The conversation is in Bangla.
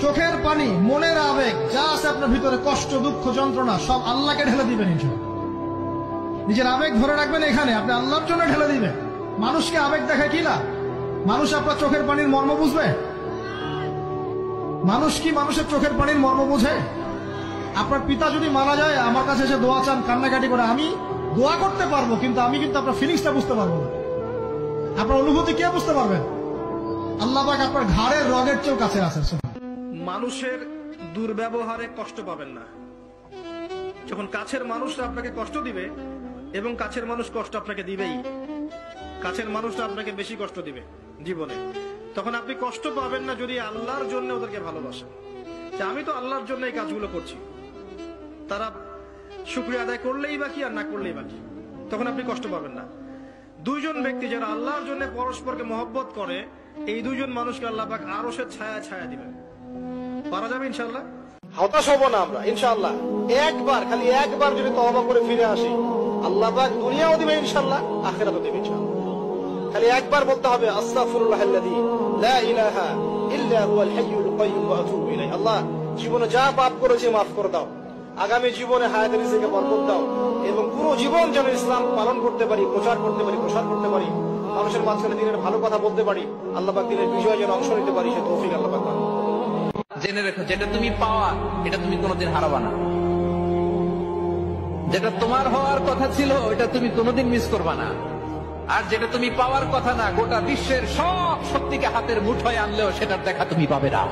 চোখের পানি, মনের আবেগ, যা আছে আপনার ভিতরে, কষ্ট, দুঃখ, যন্ত্রণা, সব আল্লাহকে ঢেলে দিবেন। নিজের আবেগ ধরে রাখবেন এখানে, আপনি আল্লাহর জন্য ঢেলে দিবেন। মানুষকে আবেগ দেখে কি না? মানুষ আপনার চোখের পানির মর্ম বুঝবে? মানুষ কি মানুষের চোখের পানির মর্ম বুঝে? আপনার পিতা যদি মারা যায়, আমার কাছে এসে দোয়া চান কান্নাকাটি করে, আমি দোয়া করতে পারবো, কিন্তু আমি কিন্তু আপনার ফিলিংসটা বুঝতে পারবো না। আপনার অনুভূতি কে বুঝতে পারবেন? আল্লাহ পাক আপনার ঘাড়ের রগের চেয়েও কাছে আছেন। মানুষের দুর্ব্যবহারে কষ্ট পাবেন না। যখন কাছের মানুষরা আপনাকে কষ্ট দিবে, এবং কাছের মানুষ কষ্ট আপনাকে দিবেই, কাছের মানুষরা আপনাকে বেশি কষ্ট দিবে জীবনে, তখন আপনি কষ্ট পাবেন না যদি আল্লাহর জন্য ওদেরকে ভালোবাসেন। যে আমি তো আল্লাহর জন্য এই কাজগুলো করছি, তারা শুকরিয়া আদায় করলেই বাকি আর না করলেই বাকি, তখন আপনি কষ্ট পাবেন না। দুইজন ব্যক্তি যারা আল্লাহর জন্য পরস্পরকে মহব্বত করে, এই দুইজন মানুষকে আল্লাহ পাক আরশের ছায়া ছায়া দিবেন। পারা যাবে ইনশাআল্লাহ। হতাশ হব না আমরা ইনশাআল্লাহ। একবার, খালি একবার যদি তওবা করে ফিরে আসি, আল্লাহ পাক দুনিয়াও দিবে ইনশাআল্লাহ, আখিরাতও দিবে ইনশাআল্লাহ। খালি একবার বলতে হবে আস্তাগফিরুল্লাহাল্লাযী লা ইলাহা ইল্লা হুয়াল হাইয়ুল কাইয়্যুম ওয়া আতুবু ইলাইহি। আল্লাহ, জীবনে যা পাপ করেছি মাফ করে দাও, আগামী জীবনে হায়াতের রিজিকে বরকত দাও, এবং পুরো জীবন যেন ইসলাম পালন করতে পারি, প্রচার করতে পারি, প্রসার করতে পারি, মানুষের মাঝখানে দিনের ভালো কথা বলতে পারি, আল্লাহ পাক দিনের বিজয়ে যেন অংশ নিতে পারি, সে তৌফিক আল্লাহ পাক দান। জেনে রেখো, যেটা তুমি পাওয়া এটা তুমি কোনোদিন হারাবা না। যেটা তোমার হওয়ার কথা ছিল এটা তুমি কোনোদিন মিস করবা না। আর যেটা তুমি পাওয়ার কথা না, গোটা বিশ্বের সব শক্তিকে হাতের মুঠোয় আনলেও সেটার দেখা তুমি পাবে না।